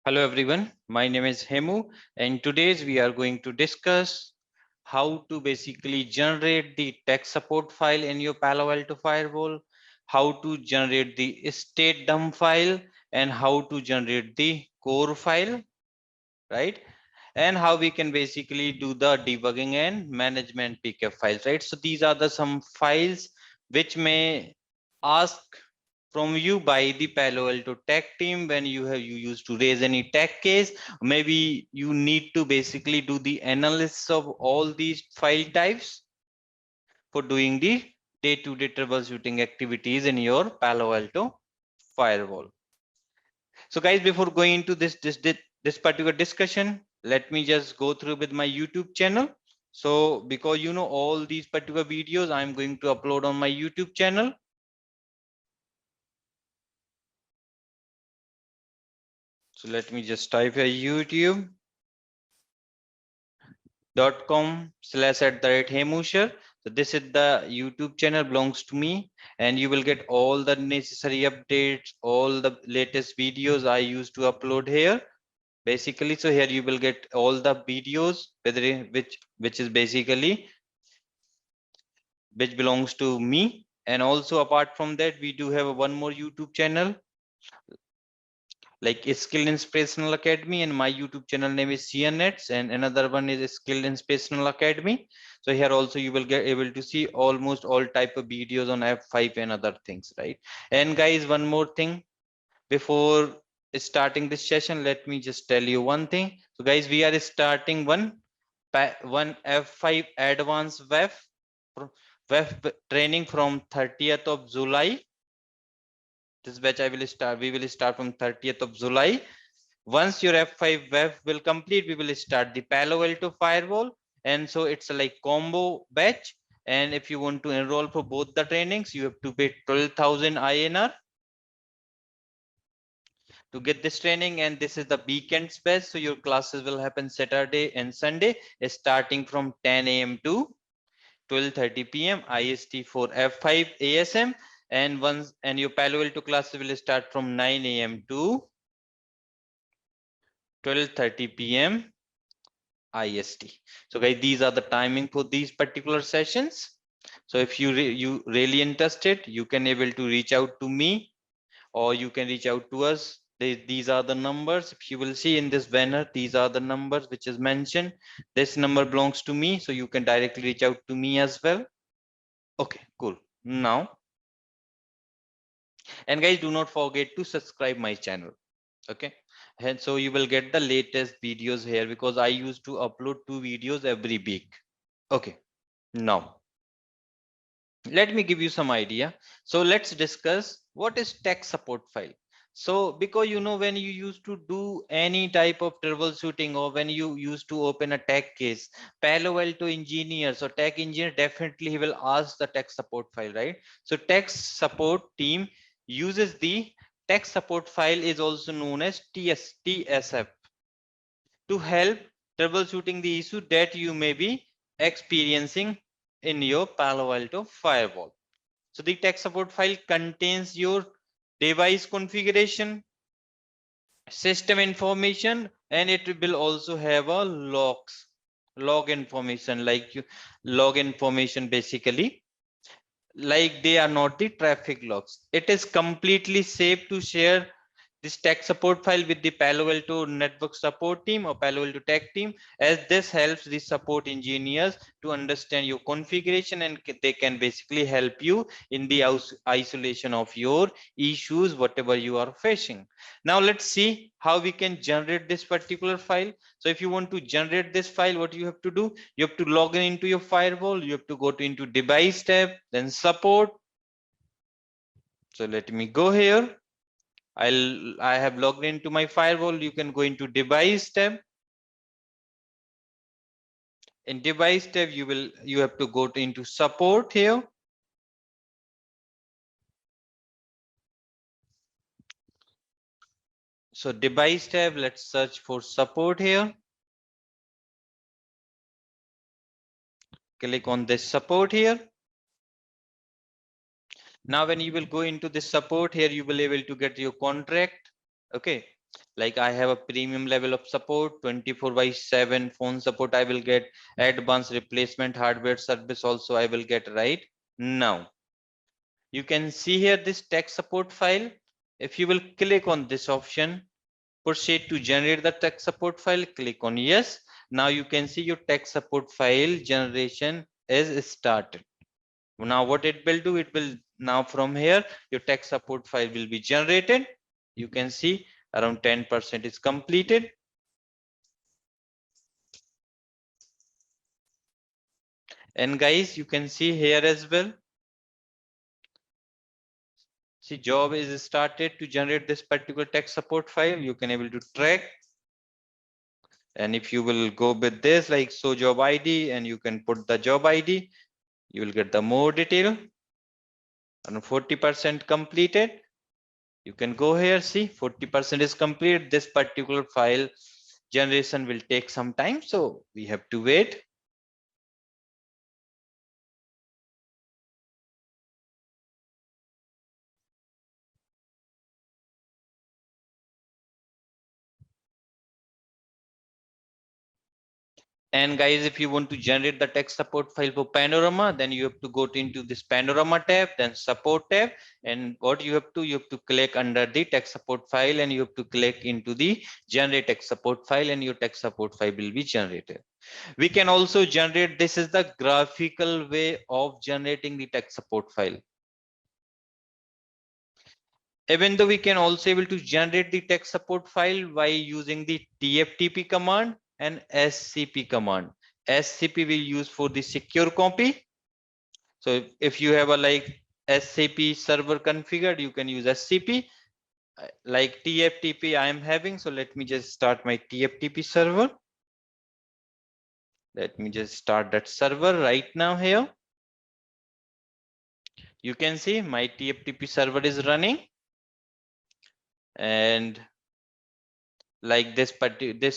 Hello everyone, my name is Hemu and today's we are going to discuss how to basically generate the tech support file in your Palo Alto firewall, how to generate the state dump file and how to generate the core file, right? And how we can basically do the debugging and management pkf files, right? So these are the some files which may ask from you by the Palo Alto tech team when you used to raise any tech case. Maybe you need to basically do the analysis of all these file types for doing the day-to-day troubleshooting activities in your Palo Alto firewall. So guys, before going into this particular discussion, let me just go through with my YouTube channel. So because you know all these particular videos I'm going to upload on my YouTube channel. So let me just type here youtube.com/@Hemusher. So this is the YouTube channel belongs to me, and you will get all the necessary updates, all the latest videos I used to upload here. Basically, so here you will get all the videos which is basically which belongs to me. And also apart from that, we do have one more YouTube channel like Skill Inspirational Academy, and my YouTube channel name is sianets, and another one is Skill Inspirational Academy. So here also you will get able to see almost all type of videos on F5 and other things, right? And guys, one more thing before starting this session, let me just tell you one thing. So guys, we are starting one F5 advanced web training from 30th of July. This batch we will start from 30th of July. Once your F5 web will complete, we will start the Palo Alto firewall. And so it's like combo batch. And if you want to enroll for both the trainings, you have to pay 12,000 INR to get this training. And this is the weekends batch. So your classes will happen Saturday and Sunday, starting from 10 a.m. to 12:30 p.m. IST for F5 ASM. And your Palo Alto classes will start from 9 a.m. to 12:30 p.m. IST. So guys, these are the timing for these particular sessions. So if you really interested, you can able to reach out to me, or you can reach out to us. These are the numbers. If you will see in this banner, these are the numbers which is mentioned. This number belongs to me, so you can directly reach out to me as well. Okay, cool. Now, and guys, do not forget to subscribe my channel. Okay, and so you will get the latest videos here, because I used to upload 2 videos every week. Okay, now let me give you some idea. So let's discuss what is tech support file. So because you know, when you used to do any type of troubleshooting, or when you used to open a tech case, Palo Alto engineers or tech engineer definitely will ask the tech support file, right? So tech support team uses the tech support file, is also known as TSF, to help troubleshooting the issue that you may be experiencing in your Palo Alto firewall. So the tech support file contains your device configuration, system information, and it will also have a log information, like log information basically, like they are not the traffic logs. It is completely safe to share this tech support file with the Palo Alto network support team or Palo Alto tech team, as this helps the support engineers to understand your configuration, and they can basically help you in the isolation of your issues, whatever you are facing. Now let's see how we can generate this particular file. So if you want to generate this file, what you have to do, you have to log in into your firewall, you have to go to into device tab, then support. So let me go here. I have logged into my firewall. You can go into device tab. In device tab, you have to go to into support here. So device tab, let's search for support here. Click on this support here. Now when you will go into this support here, you will able to get your contract. Okay, Like I have a premium level of support, 24/7 phone support I will get, advanced replacement hardware service also I will get, right? Now, you can see here this tech support file. If you will click on this option, proceed to generate the tech support file, click on yes. Now you can see your tech support file generation is started. Now what it will do, it will now from here, your tech support file will be generated. You can see around 10% is completed. And guys, you can see here as well. See, job is started to generate this particular tech support file. You can able to track. And if you will go with this, like show job ID, and you can put the job ID, you will get the more detail. And 40% completed. You can go here, see 40% is complete. This particular file generation will take some time, so we have to wait. And guys, if you want to generate the tech support file for Panorama, then you have to go into this Panorama tab, then Support tab. And what you have to click under the tech support file, and you have to click into the generate tech support file, and your tech support file will be generated. We can also generate, this is the graphical way of generating the tech support file. Even though we can also able to generate the tech support file by using the TFTP command and SCP command. SCP will use for the secure copy. So if you have a like SCP server configured, you can use SCP. Like TFTP I am having, so let me just start my TFTP server. Let me just start that server right now here. You can see my TFTP server is running. And like this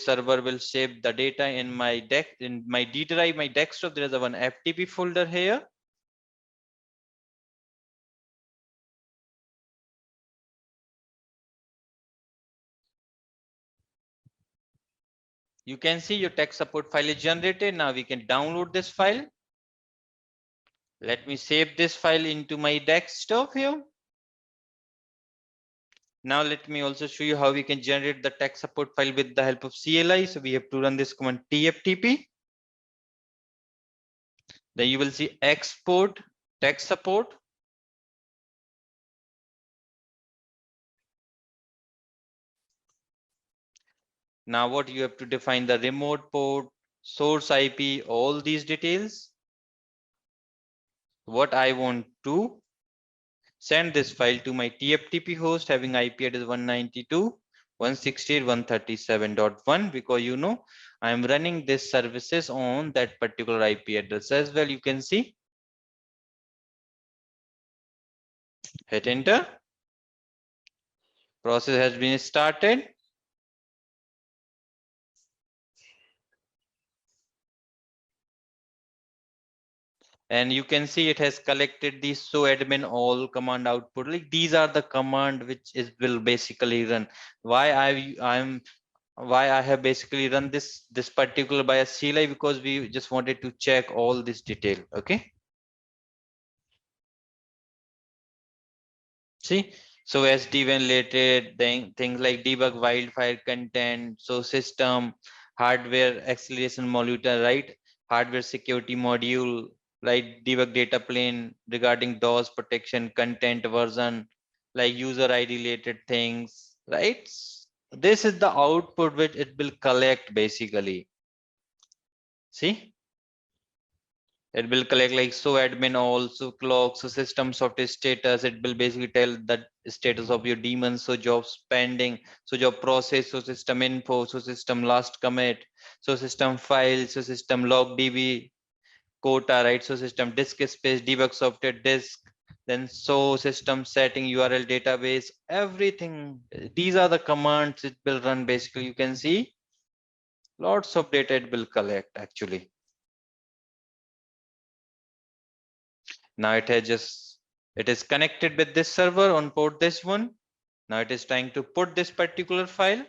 server will save the data in my D drive, my desktop. There is a one FTP folder here. You can see your tech support file is generated. Now we can download this file. Let me save this file into my desktop here. Now let me also show you how we can generate the tech support file with the help of CLI. So we have to run this command TFTP. Then you will see export tech support. Now what you have to define the remote port, source IP, all these details. What I want to send this file to my TFTP host having IP address 192.168.137.1, because you know I am running this services on that particular IP address as well. You can see. Hit enter. Process has been started. And you can see it has collected the show admin all command output. Like these are the command which is will basically run. Why I have basically run this particular by a CLI, because we just wanted to check all this detail. Okay. See, so SD related things like debug wildfire content, so system, hardware acceleration module, right? Hardware security module, like debug data plane regarding DOS protection, content version, like user ID related things, right? This is the output which it will collect basically. See? It will collect like so admin also clock, so system software status. It will basically tell the status of your daemon, so job pending, so job process, so system info, so system last commit, so system file, so system log db quota, right? So system disk space, debug software disk, then so system setting, URL database, everything. These are the commands it will run basically. You can see lots of data it will collect actually. Now it is connected with this server on port this one. Now it is trying to put this particular file,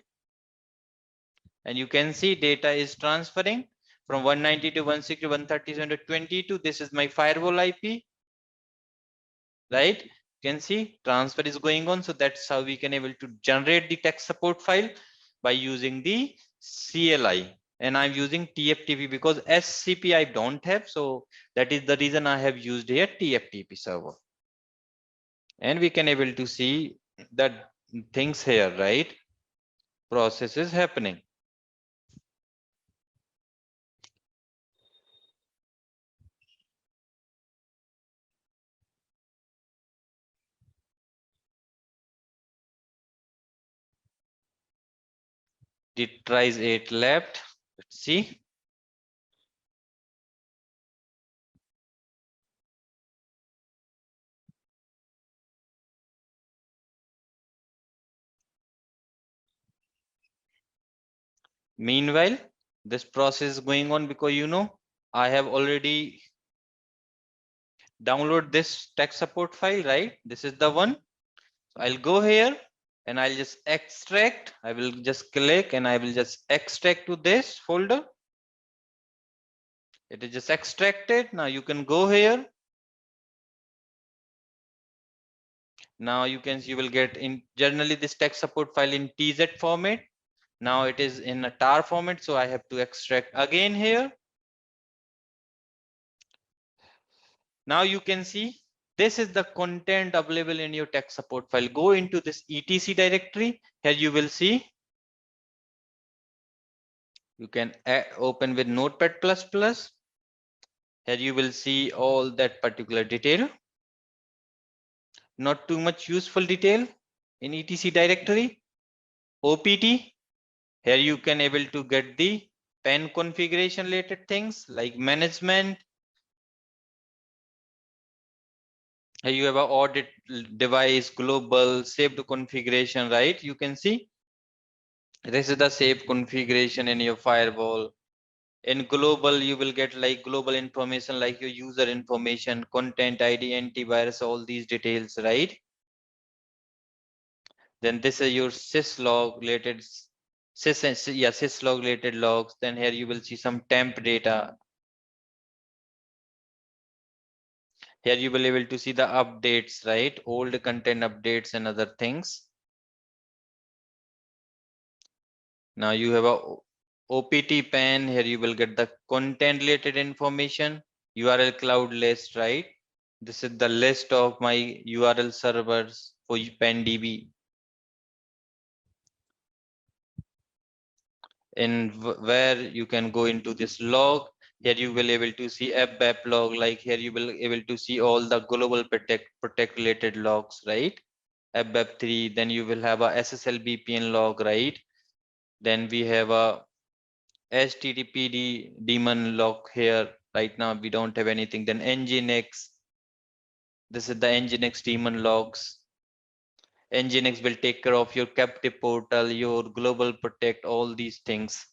and you can see data is transferring from 190 to 160, 130, 122. This is my firewall IP, right? You can see transfer is going on. So that's how we can able to generate the TAC support file by using the CLI. And I'm using TFTP because SCP I don't have. So that is the reason I have used here TFTP server. And we can able to see that things here, right? Process is happening. It tries 8 left. Let's see. Meanwhile, this process is going on because I have already download this TAC support file, right? This is the one. So I'll go here and I'll just extract. I will just click and I will just extract to this folder. It is just extracted. Now you can go here. Now you will get in generally this TAC support file in TZ format. Now it is in a tar format. So I have to extract again here. Now you can see this is the content available in your TAC support file. Go into this etc directory. Here you will see. You can open with Notepad++. Here you will see all that particular detail. Not too much useful detail in etc directory. OPT. Here you can able to get the pen configuration related things like management. Here you have a audit device, global, saved configuration, right? You can see this is the saved configuration in your firewall. In global, you will get like global information like your user information, content ID, antivirus, all these details, right? Then this is your syslog related syslog related logs. Then here you will see some temp data. Here you will be able to see the updates, right? Old content updates and other things. Now you have a OPT pen. Here you will get the content related information, URL cloud list, right? This is the list of my URL servers for PenDB. In where you can go into this log. Here you will able to see app log. Like here you will able to see all the global protect related logs, right? App 3. Then you will have a SSL VPN log, right? Then we have a HTTPD daemon log here. Right now we don't have anything. Then Nginx. This is the Nginx daemon logs. Nginx will take care of your captive portal, your global protect, all these things.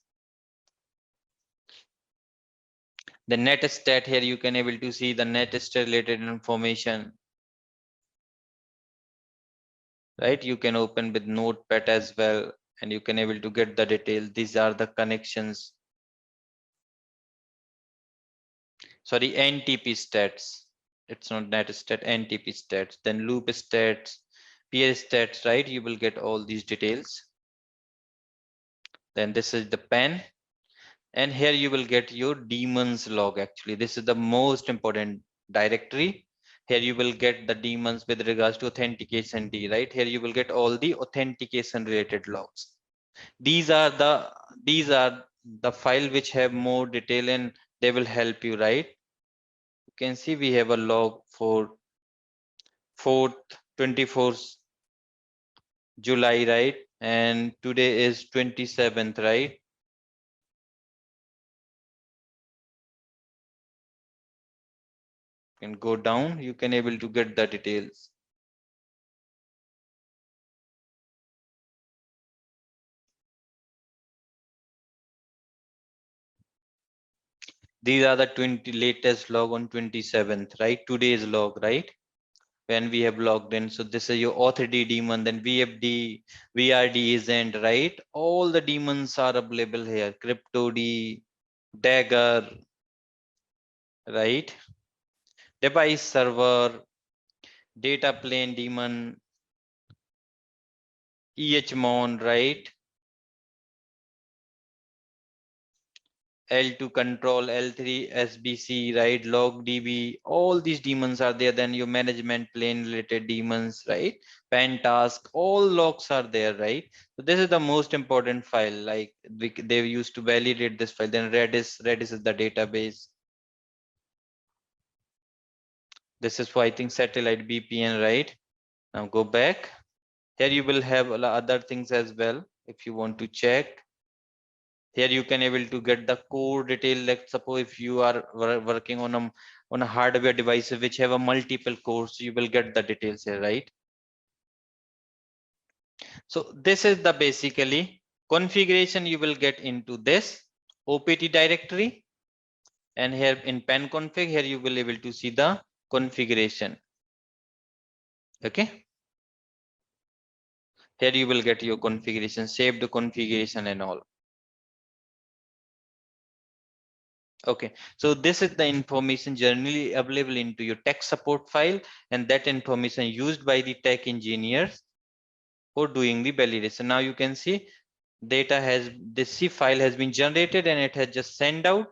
The netstat, here you can able to see the netstat related information, right? You can open with Notepad as well, and you can able to get the details. These are the connections. Sorry, NTP stats. It's not netstat, NTP stats. Then loop stats, peer stats, right? You will get all these details. Then this is the pen. And here you will get your daemons log. Actually, this is the most important directory. Here you will get the daemons with regards to authentication D, right? Here you will get all the authentication related logs. These are the file which have more detail and they will help you, right? You can see we have a log for 24th July, right? And today is 27th, right? You can go down, you can able to get the details. These are the 20 latest log on 27th, right? Today's log, right? when we have logged in. So this is your authd daemon, then vfd, vrd isn't, right? All the daemons are available here. CryptoD, Dagger, right? Device server, data plane daemon, ehmon, right? L2 control, L3 SBC, right? LogDB, all these daemons are there. Then your management plane related daemons, right? Pentask, all logs are there, right? So this is the most important file. Like they used to validate this file. Then Redis is the database. This is for, I think, satellite VPN, right? Now go back. Here you will have other things as well if you want to check. Here you can able to get the core detail. Like suppose if you are working on a hardware device which have a multiple cores, you will get the details here, right? So this is the basically configuration. You will get into this opt directory, and here in pen config, here you will able to see the configuration. Okay, here you will get your configuration, saved configuration and all. Okay, so this is the information generally available into your tech support file, and that information used by the tech engineers for doing the validation. Now you can see data has, this C file has been generated and it has just sent out.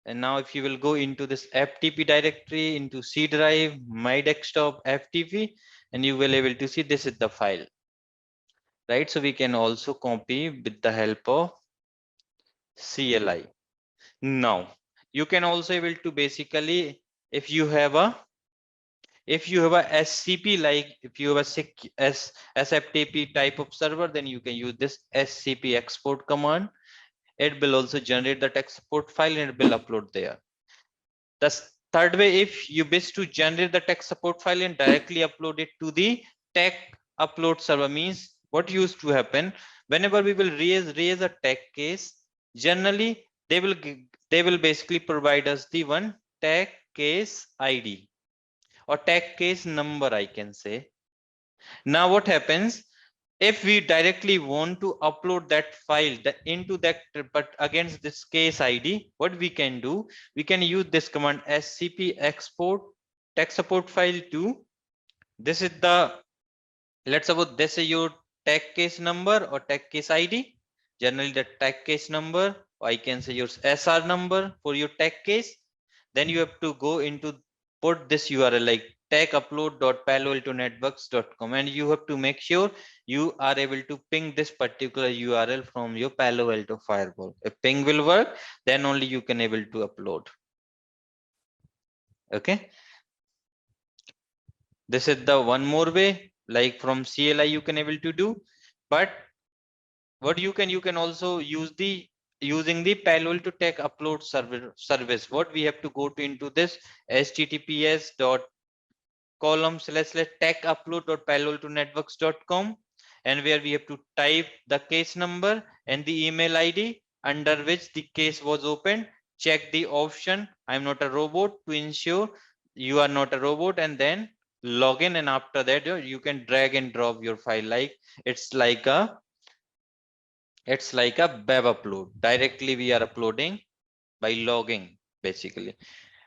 And now if you will go into this FTP directory, into C drive, my desktop, FTP, and you will able to see this is the file, right? So we can also copy with the help of CLI. Now you can also able to basically, if you have a SCP, like if you have a SFTP type of server, then you can use this SCP export command. It will also generate the tech support file and it will upload there. The third way, if you wish to generate the tech support file and directly upload it to the tech upload server, means what used to happen whenever we will raise a tech case, generally they will basically provide us the one tech case ID or tech case number, I can say. Now what happens if we directly want to upload that file into that, but against this case ID, what we can do, we can use this command scp export tech support file to, this is the, let's suppose this is your tech case number or tech case ID, generally the tech case number, or I can say your SR number for your tech case. Then you have to go into, put this URL like techupload.paloaltonetworks.com, and you have to make sure you are able to ping this particular URL from your Palo Alto firewall. If ping will work, then only you can able to upload. Okay, this is the one more way, like from CLI you can able to do. But what you can also use the, using the Palo Alto Tech upload service. What we have to go to into this https://techupload.paloaltonetworks.com, and where we have to type the case number and the email ID under which the case was opened. Check the option I'm not a robot to ensure you are not a robot, and then log in, and after that you can drag and drop your file. Like it's like a web upload. Directly we are uploading by logging basically.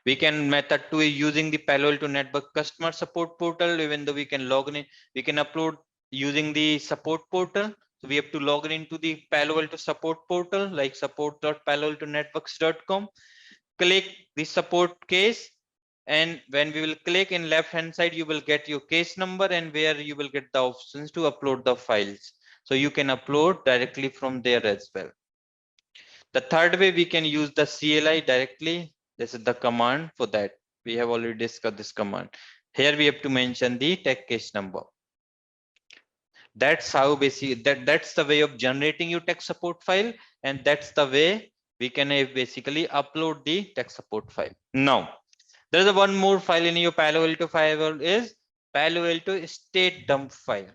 We can method two is using the Palo Alto Network customer support portal. Even though we can log in, we can upload using the support portal. So we have to log in into the Palo Alto support portal, like support.paloaltonetworks.com. Click the support case, and when we will click in left hand side, you will get your case number, and where you will get the options to upload the files. So you can upload directly from there as well. The third way, we can use the CLI directly. This is the command for that. We have already discussed this command. Here we have to mention the tech case number. That's how that's the way of generating your tech support file, and that's the way we can basically upload the tech support file. Now, there's a one more file in your Palo Alto firewall, is Palo Alto state dump file.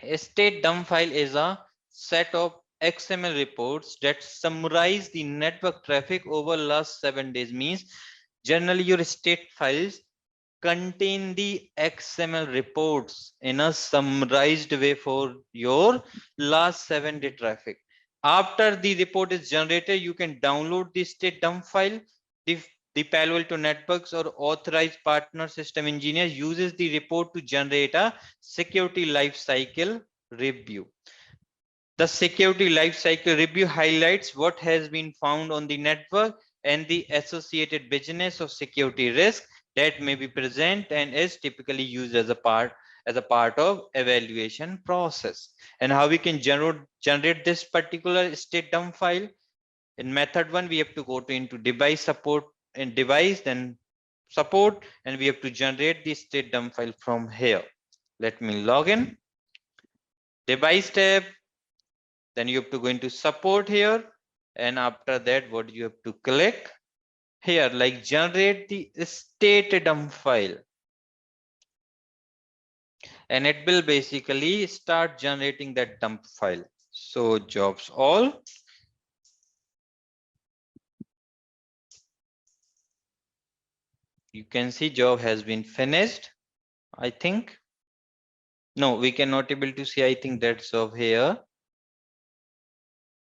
A state dump file is a set of XML reports that summarize the network traffic over last 7 days. Means generally your state files contain the XML reports in a summarized way for your last 7-day traffic. After the report is generated, you can download the state dump file. The Palo Alto Networks or authorized partner system engineer uses the report to generate a security lifecycle review. The security lifecycle review highlights what has been found on the network and the associated business of security risk that may be present and is typically used as a part of evaluation process. And how we can generate this particular state dump file? In method 1, we have to go into device support and device, then support, and we have to generate the state dump file from here. Let me log in. Device tab, then you have to go into support here, and after that what you have to click here, like generate the state dump file, and it will basically start generating that dump file. So jobs all, you can see job has been finished. I think no, we cannot able to see. I think that's job here.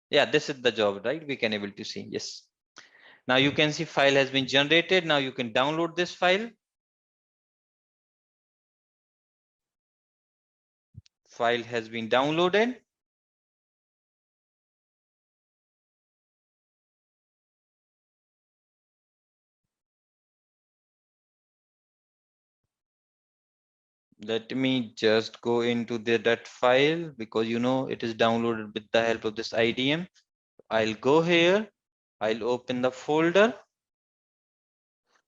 Yeah, this is the job, right? We can able to see. Yes, now you can see file has been generated. Now you can download this file. File has been downloaded. Let me just go into that file, because you know it is downloaded with the help of this IDM. I'll go here, I'll open the folder.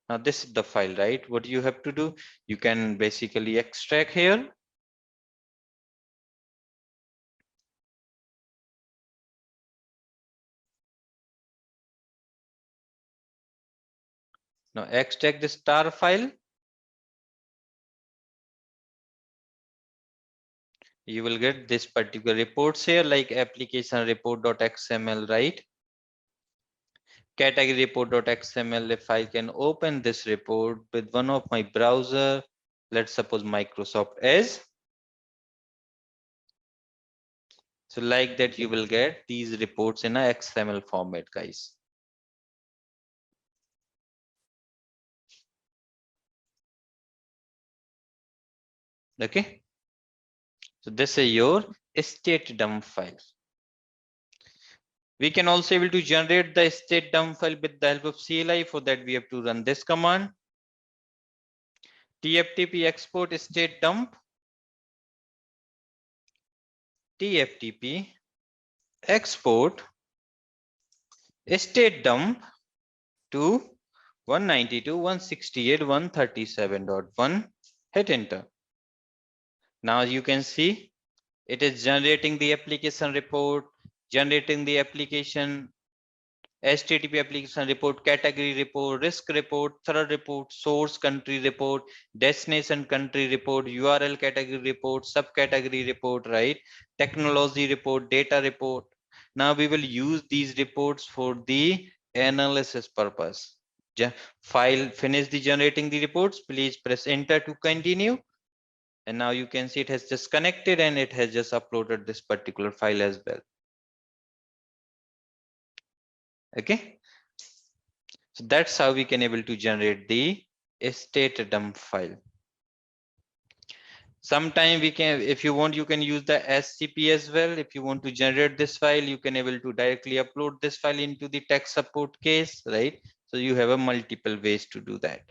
Now this is the file, right? What you have to do, you can basically extract here. Now extract the star file. You will get this particular reports here, like application report.xml, right? Category report.xml. If I can open this report with one of my browser, let's suppose Microsoft Edge. So like that, you will get these reports in a XML format, guys. Okay. So this is your state dump file. We can also able to generate the state dump file with the help of CLI. For that, we have to run this command. TFTP export state dump. TFTP export state dump to 192.168.137.1. Hit enter. Now you can see it is generating the application report, generating the application HTTP application report, category report, risk report, threat report, source country report, destination country report, URL category report, subcategory report, right? Technology report, data report. Now we will use these reports for the analysis purpose. File finish the generating the reports. Please press enter to continue. And now you can see it has just connected and it has just uploaded this particular file as well. Okay. So that's how we can able to generate the state dump file. Sometime we can, if you want, you can use the SCP as well. If you want to generate this file, you can able to directly upload this file into the TAC support case, right? So you have a multiple ways to do that.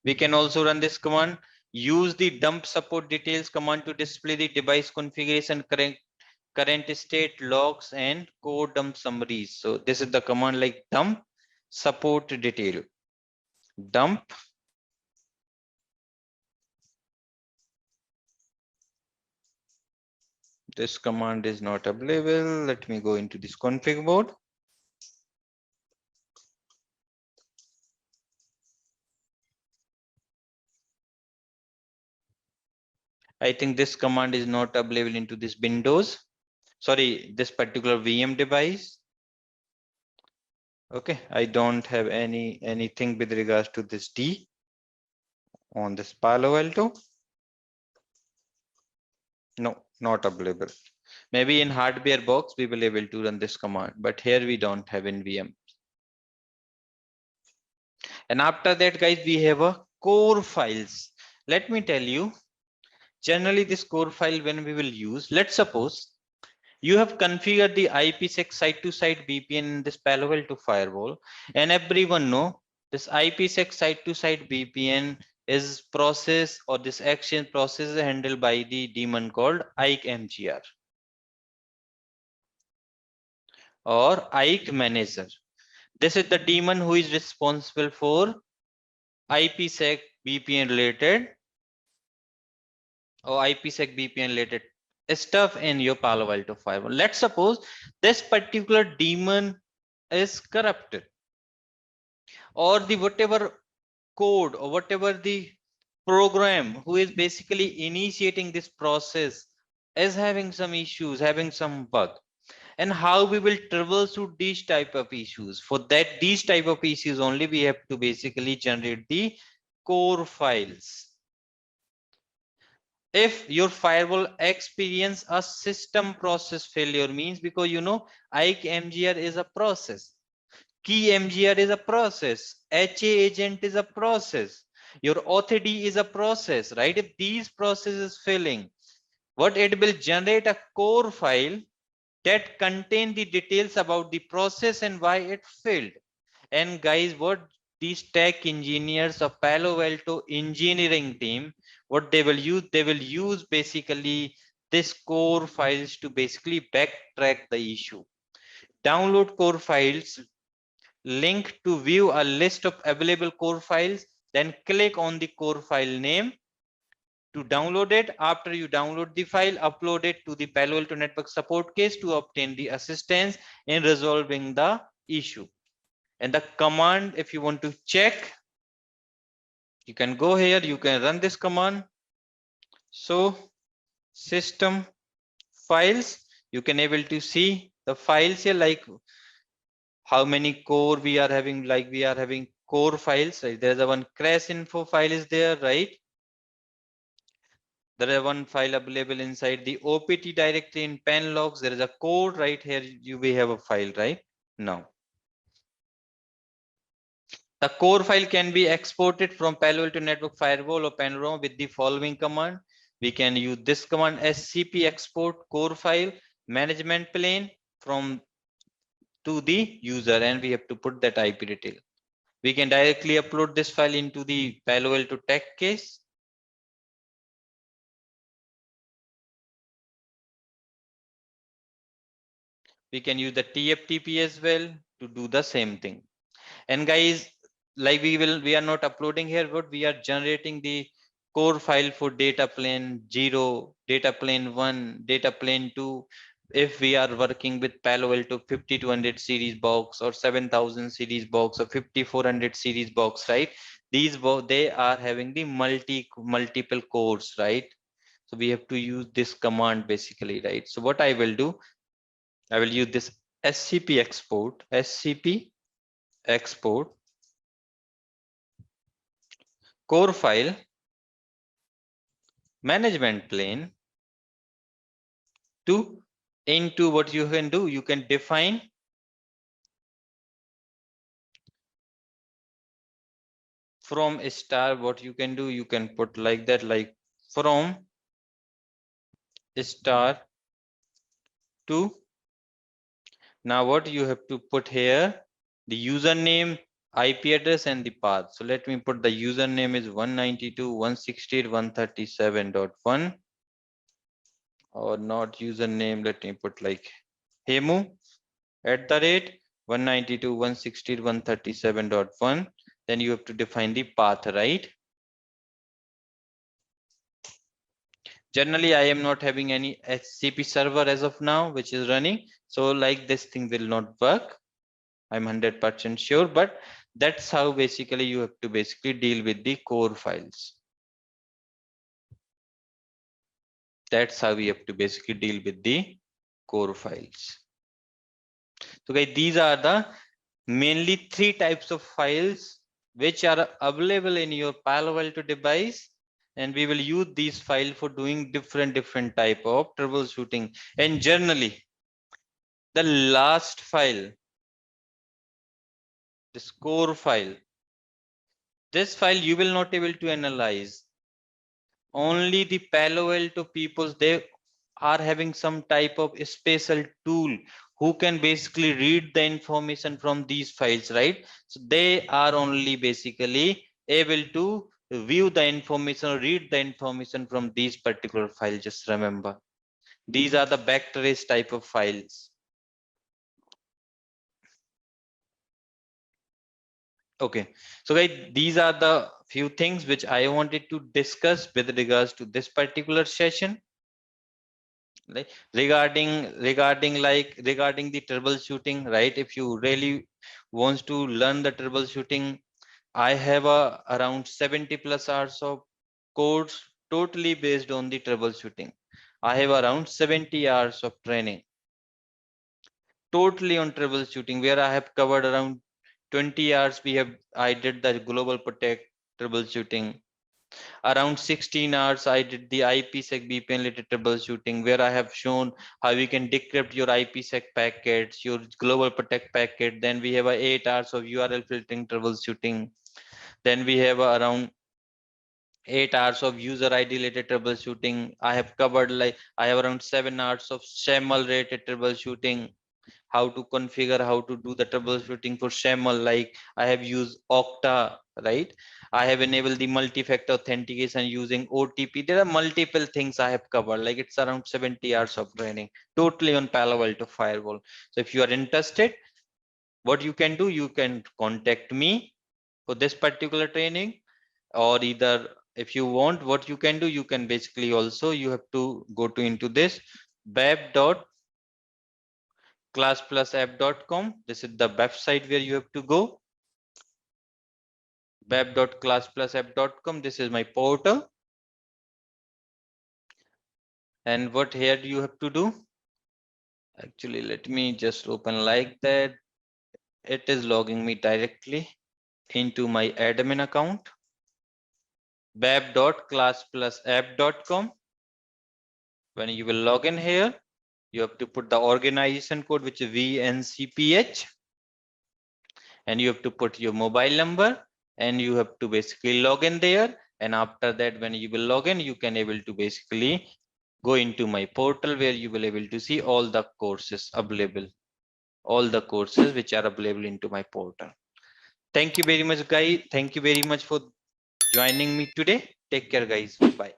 We can also run this command. Use the dump support details command to display the device configuration, current state, logs, and code dump summaries. So this is the command like dump support detail. Dump this command is not available. Let me go into this config mode. I think this command is not available into this Windows. Sorry, this particular VM device. Okay, I don't have anything with regards to this D on this Palo Alto. No, not available. Maybe in hardware box we will able to run this command, but here we don't have in VM. And after that, guys, we have a core files. Let me tell you, generally this core file when we will use, let's suppose you have configured the IPsec site-to-site VPN in this Palo Alto firewall, and everyone know this IPsec site-to-site VPN is process, or this action process is handled by the daemon called IKE or IKE manager. This is the daemon who is responsible for IPsec VPN related or IPsec VPN related stuff in your Palo Alto firewall. Let's suppose this particular daemon is corrupted, or the whatever code or whatever the program who is basically initiating this process is having some issues, having some bug. And how we will troubleshoot these type of issues? For that, these type of issues only we have to basically generate the core files. If your firewall experience a system process failure, means because you know IKE is a process, key is a process, HA agent is a process, your authid is a process, right? If these processes failing, what it will generate a core file that contain the details about the process and why it failed. And guys, what these tech engineers of Palo Alto engineering team, what they will use basically this core files to basically backtrack the issue. Download core files, link to view a list of available core files, then click on the core file name to download it. After you download the file, upload it to the Palo Alto Network support case to obtain the assistance in resolving the issue. And the command, if you want to check, you can go here, you can run this command. So system files, you can able to see the files here, like how many core we are having, like we are having core files, right? There's a one crash info file is there, right? There is one file available inside the OPT directory in pen logs. There is a code right here. We have a file right now. The core file can be exported from Palo Alto Network Firewall or Panorama with the following command. We can use this command, SCP export core file management plane from to the user, and we have to put that IP detail. We can directly upload this file into the Palo Alto TAC case. We can use the TFTP as well to do the same thing. And guys, like we are not uploading here, but we are generating the core file for data plane 0, data plane 1, data plane 2. If we are working with Palo Alto 5200 series box or 7000 series box or 5400 series box, right? These they are having the multiple cores, right? So we have to use this command basically, right? So what I will do, I will use this SCP export core file management plane to into what you can do, you can define from a star. What you can do, you can put like that, like from star to. Now what you have to put here, the username, IP address and the path. So let me put the username is 192.168.137.1, or not username, let me put like hemu @ 192.168.137.1. Then you have to define the path, right? Generally I am not having any HCP server as of now which is running, so like this thing will not work, I'm 100% sure. But that's how basically you have to basically deal with the core files. That's how we have to basically deal with the core files. So guys, these are the mainly 3 types of files which are available in your Palo Alto device, and we will use these files for doing different type of troubleshooting. And generally the last file, the score file, this file you will not able to analyze. Only the Palo Alto peoples, they are having some type of special tool who can basically read the information from these files, right? So they are only basically able to view the information or read the information from these particular files. Just remember, these are the backtrace type of files. Okay, so guys, these are the few things which I wanted to discuss with regards to this particular session. Like regarding the troubleshooting, right? If you really wants to learn the troubleshooting, I have around 70 plus hours of course totally based on the troubleshooting. I have around 70 hours of training totally on troubleshooting, where I have covered around 20 hours. I did the global protect troubleshooting. Around 16 hours I did the IPsec VPN related troubleshooting, where I have shown how we can decrypt your IPsec packets, your global protect packet. Then we have 8 hours of URL filtering troubleshooting. Then we have around 8 hours of user ID related troubleshooting. I have covered, like I have around 7 hours of SAML related troubleshooting, how to configure, how to do the troubleshooting for SAML. Like I have used Okta, right? I have enabled the multi-factor authentication using OTP. There are multiple things I have covered. Like it's around 70 hours of training, totally on Palo Alto firewall. So if you are interested, what you can do, you can contact me for this particular training. Or either if you want, what you can do, you can basically also, you have to go to into this web.classplusapp.com. This is the website where you have to go, web.classplusapp.com. This is my portal. And what here do you have to do? Actually, let me just open like that. It is logging me directly into my admin account, web.classplusapp.com. When you will log in here, you have to put the organization code, which is VNCPH, and you have to put your mobile number, and you have to basically log in there. And after that, when you will log in, you can able to basically go into my portal, where you will able to see all the courses available, all the courses which are available into my portal. Thank you very much, guys. Thank you very much for joining me today. Take care, guys. Bye.